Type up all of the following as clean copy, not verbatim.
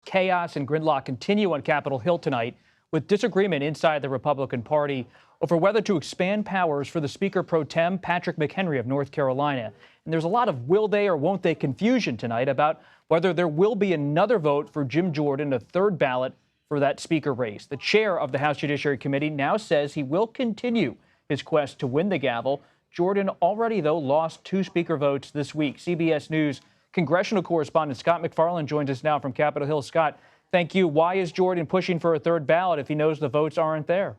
Chaos and gridlock continue on Capitol Hill tonight, with disagreement inside the Republican Party over whether to expand powers for the Speaker pro tem, Patrick McHenry of North Carolina. And there's a lot of will they or won't they confusion tonight about whether there will be another vote for Jim Jordan, a third ballot for that Speaker race. The chair of the House Judiciary Committee now says he will continue his quest to win the gavel. Jordan already, though, lost 2 Speaker votes this week. CBS News congressional correspondent Scott MacFarlane joins us now from Capitol Hill. Scott, thank you. Why is Jordan pushing for a third ballot if he knows the votes aren't there?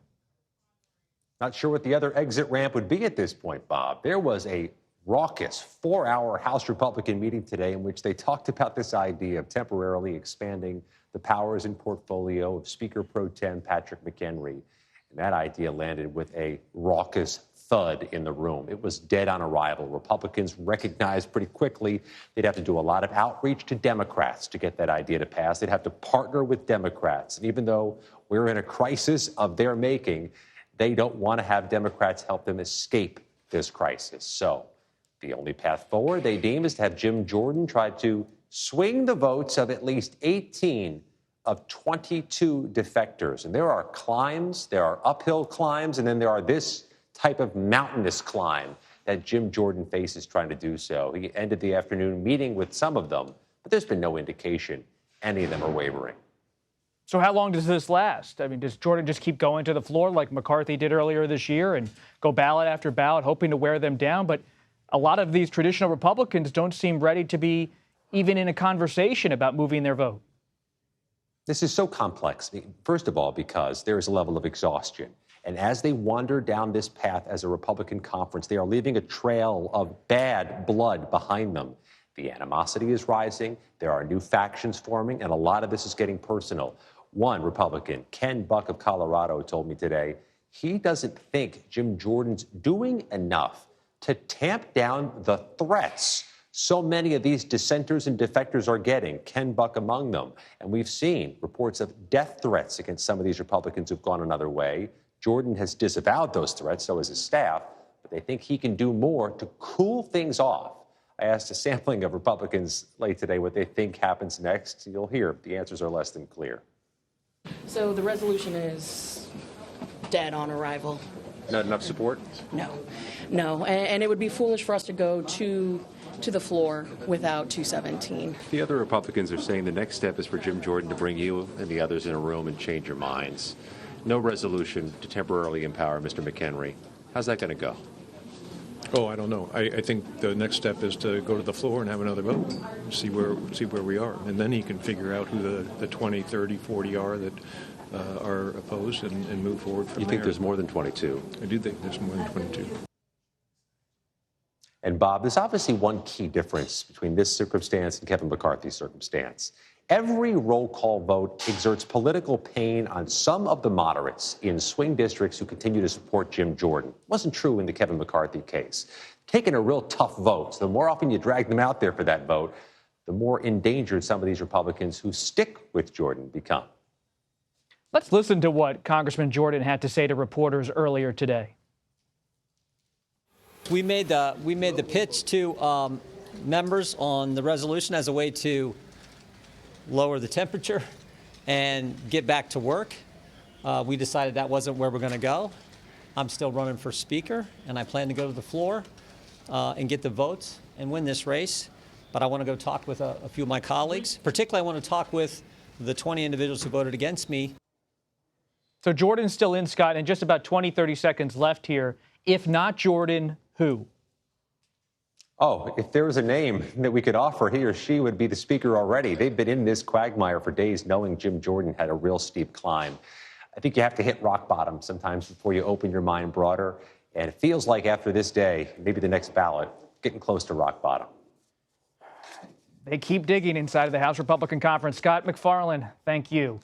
Not sure what the other exit ramp would be at this point, Bob. There was a raucous 4-hour House Republican meeting today in which they talked about this idea of temporarily expanding the powers and portfolio of Speaker pro tem Patrick McHenry. And that idea landed with a raucous thud in the room. It was dead on arrival. Republicans recognized pretty quickly they'd have to do a lot of outreach to Democrats to get that idea to pass. They'd have to partner with Democrats. And even though we're in a crisis of their making, they don't want to have Democrats help them escape this crisis. So the only path forward, they deem, is to have Jim Jordan try to swing the votes of at least 18 of 22 defectors. And there are climbs, there are uphill climbs, and then there are this type of mountainous climb that Jim Jordan faces trying to do so. He ended the afternoon meeting with some of them, but there's been no indication any of them are wavering. So how long does this last? I mean, does Jordan just keep going to the floor like McCarthy did earlier this year and go ballot after ballot, hoping to wear them down? But a lot of these traditional Republicans don't seem ready to be even in a conversation about moving their vote. This is so complex. First of all, because there is a level of exhaustion. And as they wander down this path as a Republican conference, they are leaving a trail of bad blood behind them. The animosity is rising. There are new factions forming, and a lot of this is getting personal. One Republican, Ken Buck of Colorado, told me today he doesn't think Jim Jordan's doing enough to tamp down the threats so many of these dissenters and defectors are getting, Ken Buck among them. And we've seen reports of death threats against some of these Republicans who've gone another way. Jordan has disavowed those threats, so has his staff, but they think he can do more to cool things off. I asked a sampling of Republicans late today what they think happens next. You'll hear the answers are less than clear. So the resolution is dead on arrival. Not enough support? No. And it would be foolish for us to go to the floor without 217. The other Republicans are saying the next step is for Jim Jordan to bring you and the others in a room and change your minds. No resolution to temporarily empower Mr. McHenry. How's that going to go? Oh, I don't know. I think the next step is to go to the floor and have another vote, see where we are. And then he can figure out who the 20, 30, 40 are that are opposed and move forward from there. You think there's more than 22? I do think there's more than 22. And Bob, there's obviously one key difference between this circumstance and Kevin McCarthy's circumstance. Every roll call vote exerts political pain on some of the moderates in swing districts who continue to support Jim Jordan. Wasn't true in the Kevin McCarthy case. Taking a real tough vote, so the more often you drag them out there for that vote, the more endangered some of these Republicans who stick with Jordan become. Let's listen to what Congressman Jordan had to say to reporters earlier today. We made the pitch to members on the resolution as a way to lower the temperature and get back to work. We decided that wasn't where we're going to go. I'm still running for Speaker, and I plan to go to the floor and get the votes and win this race. But I want to go talk with a few of my colleagues. Particularly, I want to talk with the 20 individuals who voted against me. So Jordan's still in, Scott, and just about 20, 30 seconds left here. If not Jordan, who? Oh, if there was a name that we could offer, he or she would be the Speaker already. They've been in this quagmire for days knowing Jim Jordan had a real steep climb. I think you have to hit rock bottom sometimes before you open your mind broader. And it feels like after this day, maybe the next ballot, getting close to rock bottom. They keep digging inside of the House Republican Conference. Scott MacFarlane, thank you.